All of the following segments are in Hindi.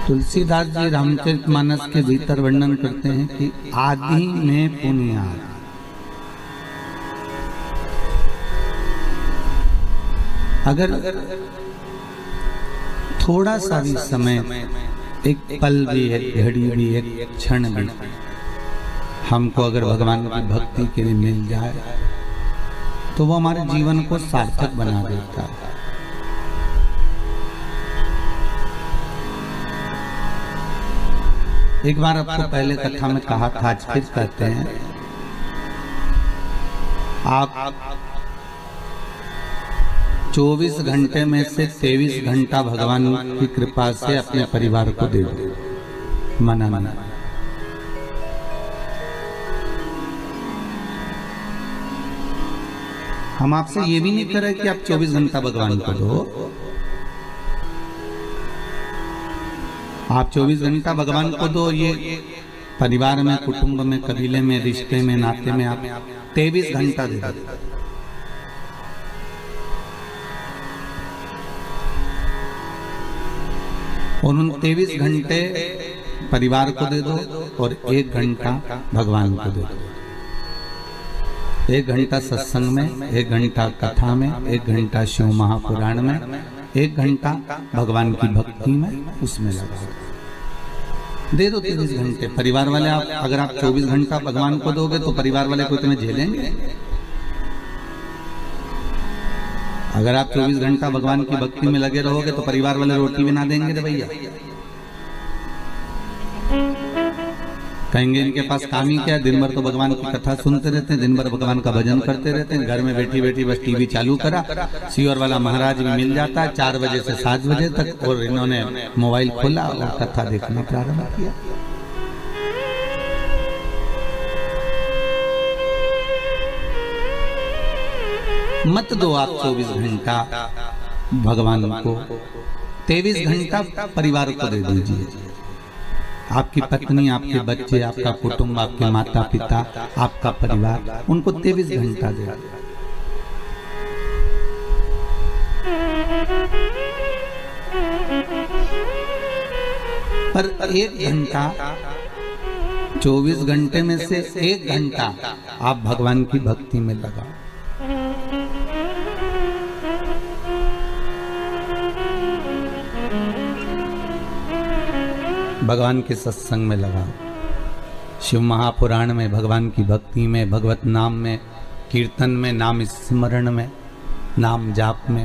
तुलसीदास जी रामचरितमानस के भीतर वर्णन करते हैं कि आदि में पुण्याद। अगर थोड़ा सा भी समय, एक पल भी, एक घड़ी भी, एक क्षण भी हमको अगर भगवान की भक्ति के लिए मिल जाए तो वो हमारे जीवन को सार्थक बना देता है। एक बार आपको पहले कथा में कहा था, आज फिर कहते हैं, आप 24 घंटे में से 23 घंटा भगवान की कृपा से अपने परिवार को दे दो। मना हम आपसे ये भी नहीं कर रहे कि आप 24 घंटा भगवान को दो। आप 24 घंटा भगवान को दो, ये परिवार में, कुटुंब में, कबीले में, रिश्ते में, नाते में आप 23 घंटा दे दो। और उन 23 घंटे परिवार को दे दो और 1 घंटा भगवान को दे दो। 1 घंटा सत्संग में, 1 घंटा कथा में, 1 घंटा शिव महापुराण में, 1 घंटा भगवान की भक्ति में, उसमें लगा दे दो 23 घंटे। परिवार वाले आप, अगर आप 24 घंटा भगवान को दोगे तो परिवार वाले को इतने झेलेंगे? अगर आप 24 घंटा भगवान की भक्ति में लगे रहोगे तो परिवार वाले रोटी भी ना देंगे रे भैया। कहेंगे इनके पास काम ही क्या है, दिन भर तो भगवान की कथा सुनते रहते हैं, दिन भर भगवान का भजन करते रहते हैं, घर में बैठी बैठी बस टीवी चालू करा, सीवर वाला महाराज भी मिल जाता है 4 बजे से 7 बजे तक, और इन्होंने मोबाइल खोला और कथा देखना प्रारंभ किया। मत दो आप 24 घंटा भगवान को, 23 घंटा परिवार को दे दीजिए। आपकी पत्नी, आपके बच्चे, आपका कुटुंब, आपके माता पिता, आपका परिवार, उनको 23 घंटा दे। पर 1 घंटा, 24 घंटे में से 1 घंटा आप भगवान की भक्ति में लगाओ। भगवान के सत्संग में लगाओ, शिव महापुराण में, भगवान की भक्ति में, भगवत नाम में, कीर्तन में, नाम स्मरण में, नाम जाप में,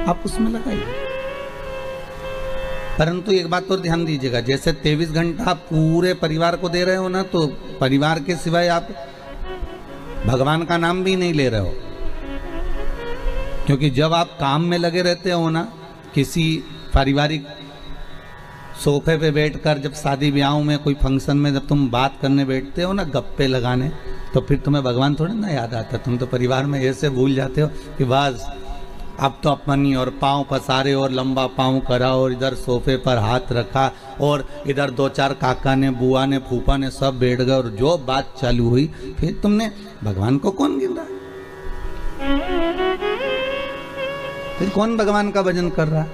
आप उसमें लगाइए। परंतु एक बात और ध्यान दीजिएगा, जैसे 23 घंटा आप पूरे परिवार को दे रहे हो ना, तो परिवार के सिवाय आप भगवान का नाम भी नहीं ले रहे हो। क्योंकि जब आप काम में लगे रहते हो ना, किसी पारिवारिक सोफे पे बैठकर, जब शादी ब्याहों में, कोई फंक्शन में जब तुम बात करने बैठते हो ना, गप्पे लगाने, तो फिर तुम्हें भगवान थोड़ी ना याद आता। तुम तो परिवार में ऐसे भूल जाते हो कि बस अब तो अपनी, और पाँव पसारे और लंबा पाँव करा और इधर सोफे पर हाथ रखा और इधर 2-4 काका ने, बुआ ने, फूफा ने सब बैठ गए और जो बात चालू हुई, फिर तुमने भगवान को कौन गिन रहा? फिर कौन भगवान का भजन कर रहा?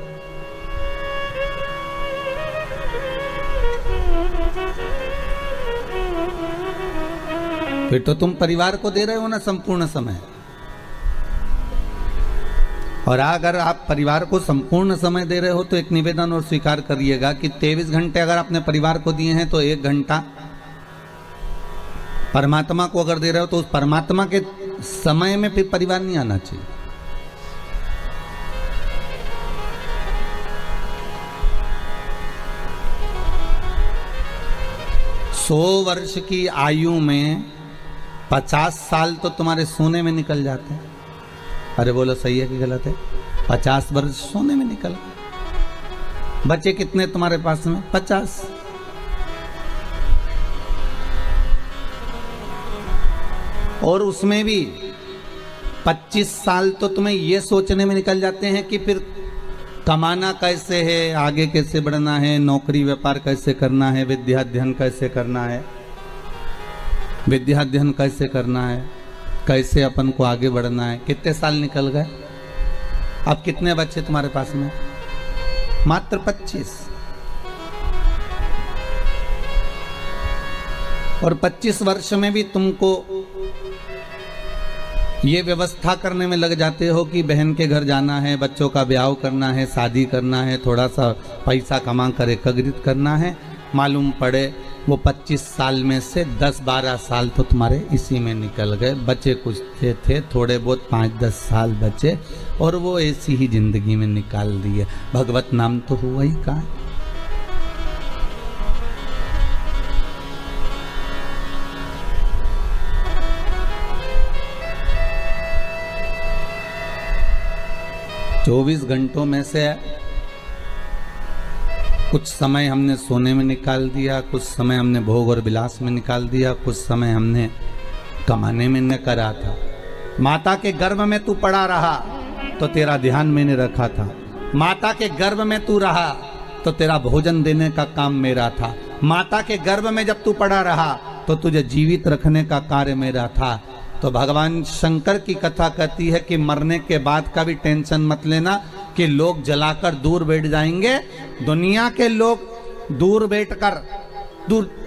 फिर तो तुम परिवार को दे रहे हो ना संपूर्ण समय। और अगर आप परिवार को संपूर्ण समय दे रहे हो तो एक निवेदन और स्वीकार करिएगा कि 23 घंटे अगर अपने परिवार को दिए हैं तो 1 घंटा परमात्मा को अगर दे रहे हो तो उस परमात्मा के समय में फिर परिवार नहीं आना चाहिए। सौ वर्ष की आयु में 50 साल तो तुम्हारे सोने में निकल जाते हैं। अरे बोलो सही है कि गलत है? 50 वर्ष सोने में निकल, बच्चे कितने तुम्हारे पास में? 50। और उसमें भी 25 साल तो तुम्हें ये सोचने में निकल जाते हैं कि फिर कमाना कैसे है, आगे कैसे बढ़ना है, नौकरी व्यापार कैसे करना है, विद्या अध्ययन कैसे करना है, विद्या अध्ययन कैसे करना है, कैसे अपन को आगे बढ़ना है। कितने साल निकल गए? अब कितने बच्चे तुम्हारे पास में? मात्र 25। और 25 वर्ष में भी तुमको ये व्यवस्था करने में लग जाते हो कि बहन के घर जाना है, बच्चों का ब्याह करना है, शादी करना है, थोड़ा सा पैसा कमा कर एकत्रित करना है। मालूम पड़े वो 25 साल में से 10-12 साल तो तुम्हारे इसी में निकल गए, बचे कुछ थे थोड़े बहुत 5-10 साल बचे और वो ऐसी ही जिंदगी में निकाल दिए। भगवत नाम तो हुआ ही कहाँ। चौबीस घंटों में से कुछ समय हमने सोने में निकाल दिया, कुछ समय हमने भोग और विलास में निकाल दिया, कुछ समय हमने कमाने में न करा था। माता के गर्भ में तू पड़ा रहा तो तेरा ध्यान मैंने रखा था, माता के गर्भ में तू रहा तो तेरा भोजन देने का काम मेरा था, माता के गर्भ में जब तू पड़ा रहा तो तुझे जीवित रखने का कार्य मेरा था। तो भगवान शंकर की कथा कहती है कि मरने के बाद का भी टेंशन मत लेना कि लोग जलाकर दूर बैठ जाएंगे। दुनिया के लोग दूर बैठकर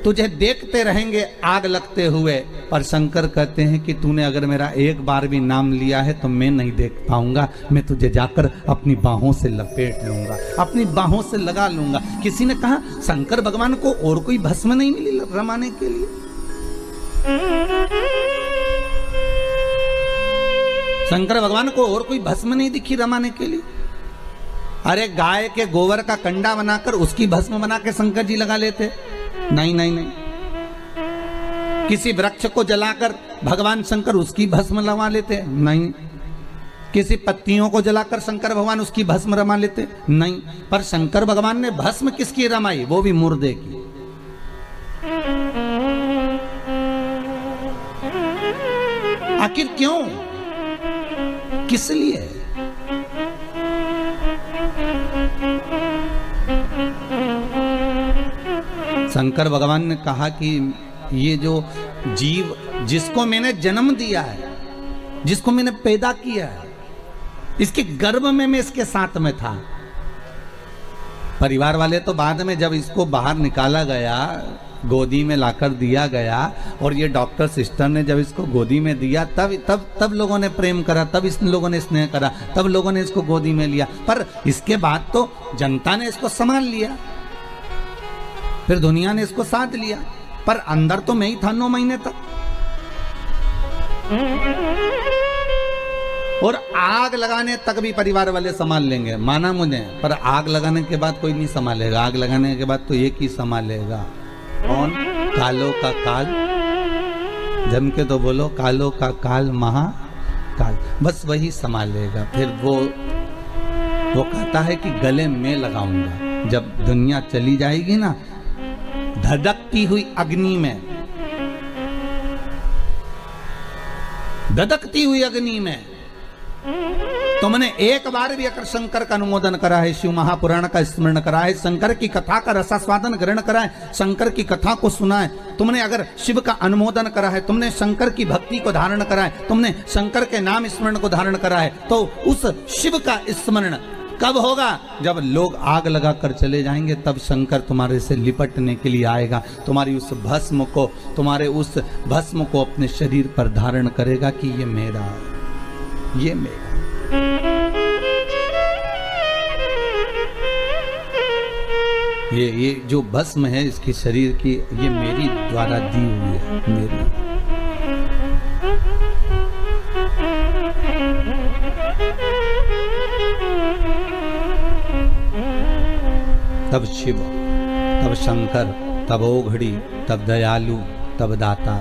तुझे देखते रहेंगे आग लगते हुए, पर शंकर कहते हैं कि तूने अगर मेरा एक बार भी नाम लिया है तो मैं नहीं देख पाऊंगा, मैं तुझे जाकर अपनी बाहों से लपेट लूंगा, अपनी बाहों से लगा लूंगा। किसी ने कहा शंकर भगवान को और कोई भस्म नहीं मिली रमाने के लिए? शंकर भगवान को और कोई भस्म नहीं दिखी रमाने के लिए? अरे गाय के गोबर का कंडा बनाकर उसकी भस्म बना के शंकर जी लगा लेते। नहीं नहीं नहीं। किसी वृक्ष को जलाकर भगवान शंकर उसकी भस्म लगा लेते? नहीं। किसी पत्तियों को जलाकर शंकर भगवान उसकी भस्म रमा लेते? नहीं। पर शंकर भगवान ने भस्म किसकी रमाई? वो भी मुर्दे की। आखिर क्यों, किस लिए? शंकर भगवान ने कहा कि ये जो जीव जिसको मैंने जन्म दिया है, जिसको मैंने पैदा किया है, इसके गर्भ में मैं इसके साथ में था। परिवार वाले तो बाद में जब इसको बाहर निकाला गया, गोदी में लाकर दिया गया और ये डॉक्टर सिस्टर ने जब इसको गोदी में दिया तब लोगों ने प्रेम करा, तब इस लोगों ने स्नेह करा, तब लोगों ने इसको गोदी में लिया। पर इसके बाद तो जनता ने इसको संभाल लिया, फिर दुनिया ने इसको साथ लिया, पर अंदर तो मैं ही था 9 महीने तक। और आग लगाने तक भी परिवार वाले संभाल लेंगे, माना मुझे, पर आग लगाने के बाद कोई नहीं संभालेगा। आग लगाने के बाद तो एक ही संभालेगा। कौन? कालों का काल। जम के तो बोलो, कालों का काल महाकाल, बस वही संभालेगा। फिर वो कहता है कि गले में लगाऊंगा। जब दुनिया चली जाएगी ना, धधकती हुई अग्नि में, धधकती हुई अग्नि में तुमने एक बार भी अगर शंकर का अनुमोदन करा है, शिव महापुराण का स्मरण करा है, शंकर की कथा का रसास्वादन ग्रहण करा है, शंकर की कथा को सुना है, तुमने अगर शिव का अनुमोदन करा है, तुमने शंकर की भक्ति को धारण करा है, तुमने शंकर के नाम स्मरण को धारण करा है, तो उस शिव का स्मरण कब होगा? जब लोग आग लगाकर चले जाएंगे, तब शंकर तुम्हारे से लिपटने के लिए आएगा, तुम्हारी उस भस्म को, तुम्हारे उस भस्म को अपने शरीर पर धारण करेगा कि ये मेरा है, ये मेरा। ये जो भस्म है इसकी शरीर की, ये मेरी द्वारा दी हुई है, मेरी। तब शिव, तब शंकर, तब ओघड़ी, तब दयालु, तब दाता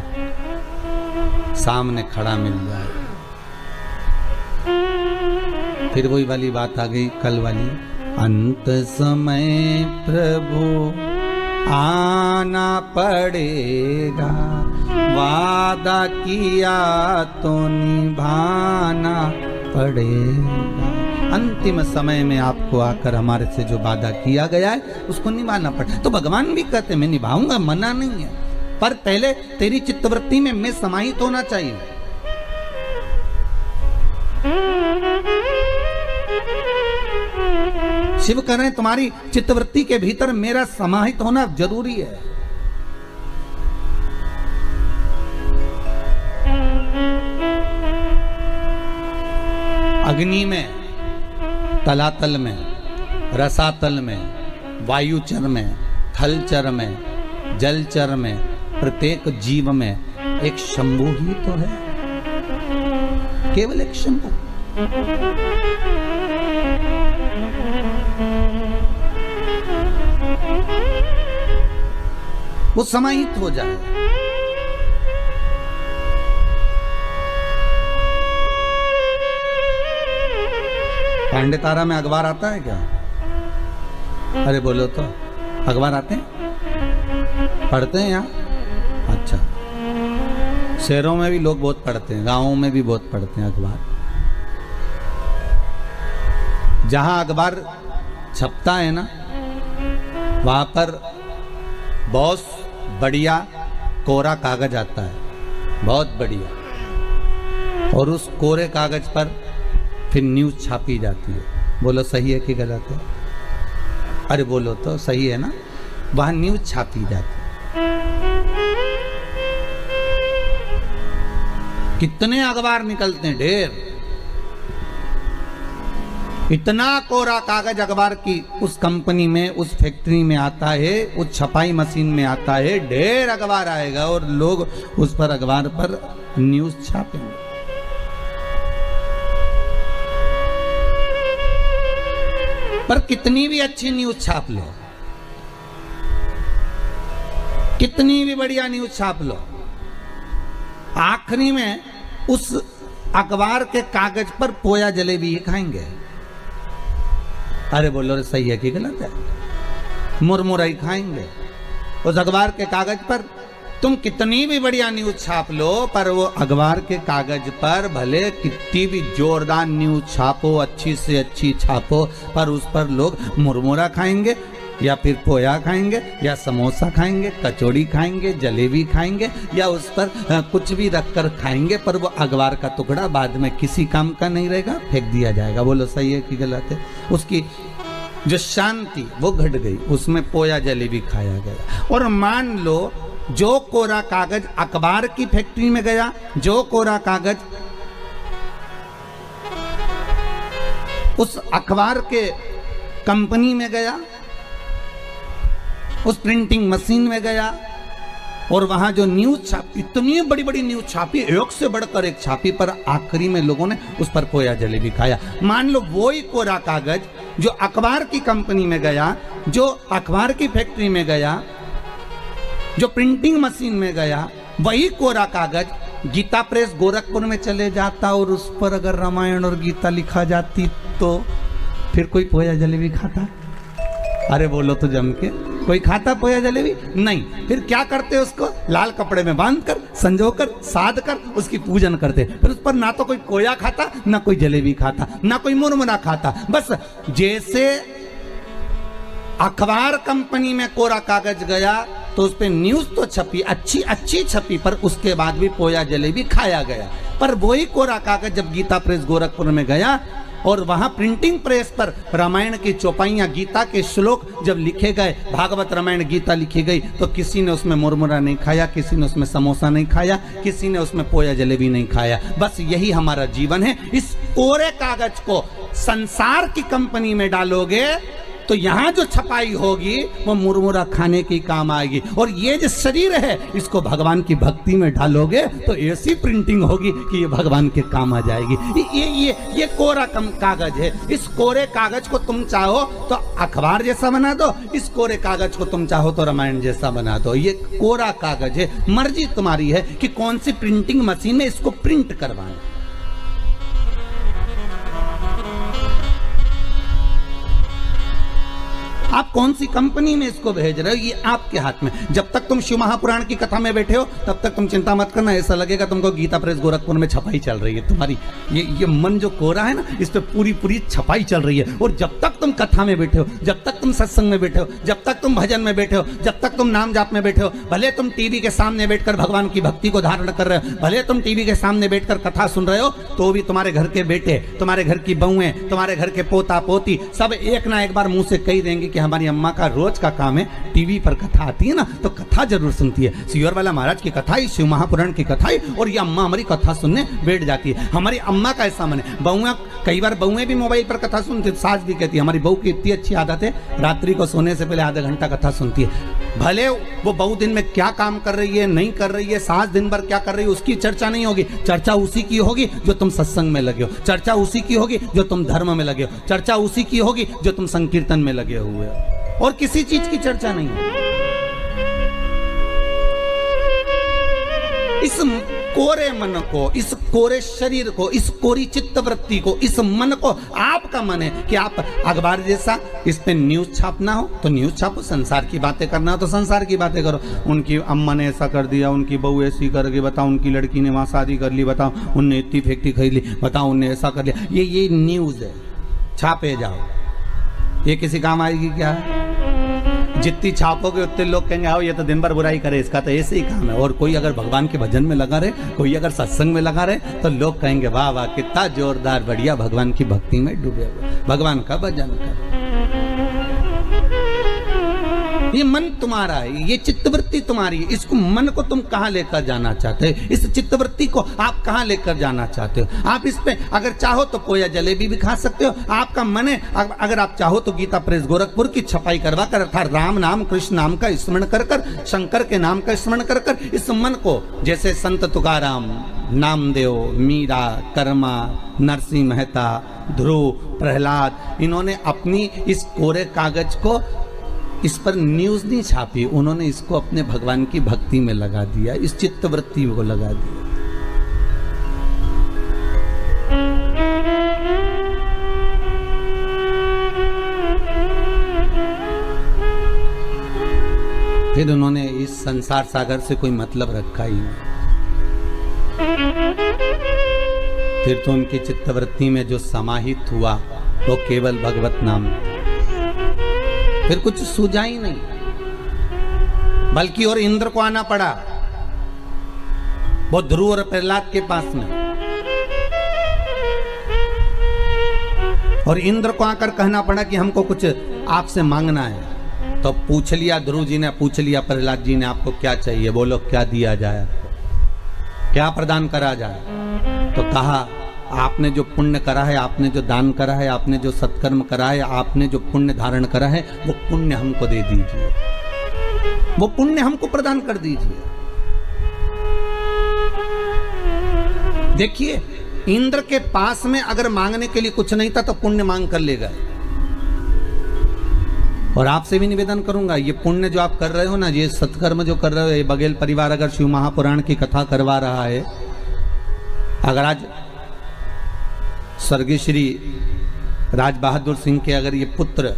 सामने खड़ा मिल जाए। फिर वही वाली बात आ गई कल वाली, अंत समय प्रभु आना पड़ेगा, वादा किया तो निभाना पड़ेगा। अंतिम समय में आपको आकर हमारे से जो वादा किया गया है उसको निभाना पड़े। तो भगवान भी कहते मैं निभाऊंगा, मना नहीं है, पर पहले तेरी चित्तवृत्ति में मैं समाहित होना चाहिए। शिव कह रहे हैं तुम्हारी चित्तवृत्ति के भीतर मेरा समाहित होना जरूरी है। अग्नि में, तलातल में, रसातल में, वायुचर में, थलचर में, जलचर में, प्रत्येक जीव में एक शंभु ही तो है, केवल एक शंभु। वो समाहित हो जाए। पांडे तारा में अखबार आता है क्या? अरे बोलो तो, अखबार आते हैं, पढ़ते हैं यहाँ? अच्छा, शहरों में भी लोग बहुत पढ़ते हैं, गांवों में भी बहुत पढ़ते हैं अखबार। जहां अखबार छपता है ना, वहां पर बहुत बढ़िया कोरा कागज आता है, बहुत बढ़िया, और उस कोरे कागज पर फिर न्यूज छापी जाती है। बोलो सही है कि गलत है? अरे बोलो तो, सही है ना? वहां न्यूज छापी जाती है। कितने अखबार निकलते हैं, ढेर। इतना कोरा कागज अखबार की उस कंपनी में, उस फैक्ट्री में आता है, उस छपाई मशीन में आता है, ढेर अखबार आएगा और लोग उस पर अखबार पर न्यूज छापेंगे। पर कितनी भी अच्छी न्यूज छाप लो, कितनी भी बढ़िया न्यूज छाप लो, आखिरी में उस अखबार के कागज पर पोया जलेबी ही खाएंगे। अरे बोलो रे, सही है कि गलत है? मुरमुरा ही खाएंगे। उस अखबार के कागज पर तुम कितनी भी बढ़िया न्यूज छाप लो, पर वो अखबार के कागज पर भले कितनी भी जोरदार न्यूज छापो, अच्छी से अच्छी छापो, पर उस पर लोग मुरमुरा खाएंगे, या फिर पोया खाएंगे, या समोसा खाएंगे, कचौड़ी खाएंगे, जलेबी खाएंगे, या उस पर कुछ भी रखकर खाएंगे, पर वो अखबार का टुकड़ा बाद में किसी काम का नहीं रहेगा, फेंक दिया जाएगा। बोलो सही है कि गलत है? उसकी जो शांति वो घट गई, उसमें पोया जलेबी खाया गया। और मान लो जो कोरा कागज अखबार की फैक्ट्री में गया, जो कोरा कागज उस अखबार के कंपनी में गया, उस प्रिंटिंग मशीन में गया, और वहां जो न्यूज छापी, इतनी बड़ी बड़ी न्यूज छापी, एक से बढ़कर एक छापी, पर आखिरी में लोगों ने उस पर पोया जलेबी खाया। मान लो वही कोरा कागज जो अखबार की कंपनी में गया, जो अखबार की फैक्ट्री में गया, जो प्रिंटिंग मशीन में गया, वही कोरा कागज गीता प्रेस गोरखपुर में चले जाता और उस पर अगर रामायण और गीता लिखा जाती तो फिर कोई पोया जलेबी खाता? अरे बोलो तो जम के, कोई खाता पोया जलेबी? नहीं। फिर क्या करते उसको? लाल कपड़े में बांधकर, संजोकर, साध कर उसकी पूजन करते। फिर उस पर ना तो कोई कोया खाता, ना कोई जलेबी खाता, ना कोई मुरमुरा खाता। बस जैसे अखबार कंपनी में कोरा कागज गया तो उस पर न्यूज तो छपी, अच्छी अच्छी छपी, पर उसके बाद भी पोया जलेबी खाया गया। पर वही कोरा कागज जब गीता प्रेस गोरखपुर में गया और वहां प्रिंटिंग प्रेस पर रामायण की चौपाइयां, गीता के श्लोक जब लिखे गए, भागवत रामायण गीता लिखी गई, तो किसी ने उसमें मुरमुरा नहीं खाया, किसी ने उसमें समोसा नहीं खाया, किसी ने उसमें पोया जलेबी नहीं खाया। बस यही हमारा जीवन है। इस कोरे कागज को संसार की कंपनी में डालोगे तो यहाँ जो छपाई होगी वो मुरमुरा खाने की काम आएगी, और ये जो शरीर है इसको भगवान की भक्ति में डालोगे तो ऐसी प्रिंटिंग होगी कि ये भगवान के काम आ जाएगी। ये कोरा कागज है। इस कोरे कागज को तुम चाहो तो अखबार जैसा बना दो, इस कोरे कागज को तुम चाहो तो रामायण जैसा बना दो। ये कोरा कागज है, मर्जी तुम्हारी है कि कौन सी प्रिंटिंग मशीन में इसको प्रिंट करवाना। आप कौन सी कंपनी में इसको भेज रहे हो, ये आपके हाथ में। जब तक तुम शिव महापुराण की कथा में बैठे हो तब तक तुम चिंता मत करना, ऐसा लगेगा तुमको गीता प्रेस गोरखपुर में छपाई चल रही है। तुम्हारी ये मन जो कोरा है ना, इस पे पूरी छपाई चल रही है। और जब तक तुम कथा में बैठे हो, जब तक तुम सत्संग में बैठे हो, जब तक तुम भजन में बैठे हो, जब तक तुम नाम जाप में बैठे हो, भले तुम टीवी के सामने बैठकर भगवान की भक्ति को धारण कर रहे हो, भले तुम टीवी के सामने बैठकर कथा सुन रहे हो, तो भी तुम्हारे घर के बेटे, तुम्हारे घर की बहुएं, तुम्हारे घर के पोता पोती सब एक ना एक बार मुंह से कही देंगे कि हमारी अम्मा का रोज का काम है, टीवी पर कथा आती है ना तो कथा जरूर सुनती है। सियोर वाला महाराज की कथा ही, शिव महापुराण की कथा ही, और ये अम्मा हमारी कथा सुनने बैठ जाती है। हमारी अम्मा का ऐसा मन है। बहुएं, कई बार बहुएं भी मोबाइल पर कथा सुनती है। सास भी कहती है हमारी बहू की इतनी अच्छी आदत है, रात्रि को सोने से पहले आधा घंटा कथा सुनती है। भले वो बहू दिन में क्या काम कर रही है नहीं कर रही है, सास दिन भर क्या कर रही है, उसकी चर्चा नहीं होगी। चर्चा उसी की होगी जो तुम सत्संग में लगे हो, चर्चा उसी की होगी जो तुम धर्म में लगे हो, चर्चा उसी की होगी जो तुम संकीर्तन में लगे हुए हो, और किसी चीज की चर्चा नहीं है। इस कोरे मन को, इस कोरे शरीर को, इस कोरी चित्त वृत्ति को, इस मन को, आपका मन है कि आप अखबार जैसा इस पे न्यूज छापना हो तो न्यूज छापो, संसार की बातें करना हो तो संसार की बातें करो। उनकी अम्मा ने ऐसा कर दिया, उनकी बहू ऐसी करके, बताओ उनकी लड़की ने वहां शादी कर ली, बताओ उनने इतनी फैक्ट्री खरीद ली, बताओ उनने ऐसा कर लिया। ये न्यूज है, छापे जाओ। ये किसी काम आएगी क्या? जितनी छापोगे उतने लोग कहेंगे आओ ये तो दिन भर बुराई करे, इसका तो ऐसे ही काम है। और कोई अगर भगवान के भजन में लगा रहे, कोई अगर सत्संग में लगा रहे, तो लोग कहेंगे वाह वाह कितना जोरदार, बढ़िया, भगवान की भक्ति में डूबे हुए, भगवान का भजन करे। ये मन तुम्हारा है, ये चित्तवृत्ति तुम्हारी है। इसको मन को तुम कहाँ लेकर जाना चाहते हो? इस चित्तवृत्ति को आप कहाँ लेकर जाना चाहते हो? आप इस पे अगर चाहो तो पोया जलेबी भी खा सकते हो, आपका मन है। अगर आप चाहो तो गीता प्रेस गोरखपुर की छपाई करवा कर, अर्थात राम नाम कृष्ण नाम का स्मरण कर कर, शंकर के नाम का स्मरण कर कर, इस मन को जैसे संत तुकाराम, नामदेव, मीरा, कर्मा, नरसिंह मेहता, ध्रुव, प्रहलाद, इन्होंने अपनी इस कोरे कागज को, इस पर न्यूज नहीं छापी, उन्होंने इसको अपने भगवान की भक्ति में लगा दिया, इस चित्तवृत्ति को लगा दिया। फिर उन्होंने इस संसार सागर से कोई मतलब रखा ही नहीं। फिर तो उनकी चित्तवृत्ति में जो समाहित हुआ वो केवल भगवत नाम, फिर कुछ सूझा ही नहीं। बल्कि और इंद्र को आना पड़ा, वो ध्रुव और प्रहलाद के पास में, और इंद्र को आकर कहना पड़ा कि हमको कुछ आपसे मांगना है। तो पूछ लिया ध्रुव जी ने, पूछ लिया प्रहलाद जी ने, आपको क्या चाहिए, बोलो क्या दिया जाए, आपको क्या प्रदान करा जाए। तो कहा आपने जो पुण्य करा है, आपने जो दान करा है, आपने जो सत्कर्म करा है, आपने जो पुण्य धारण करा है, वो पुण्य हमको दे दीजिए, वो पुण्य हमको प्रदान कर दीजिए। देखिए इंद्र के पास में अगर मांगने के लिए कुछ नहीं था तो पुण्य मांग कर ले गए। और आपसे भी निवेदन करूंगा, ये पुण्य जो आप कर रहे हो ना, ये सत्कर्म जो कर रहे हो, ये बघेल परिवार अगर शिव महापुराण की कथा करवा रहा है, अगर आज स्वर्गीय श्री राज बहादुर सिंह के अगर ये पुत्र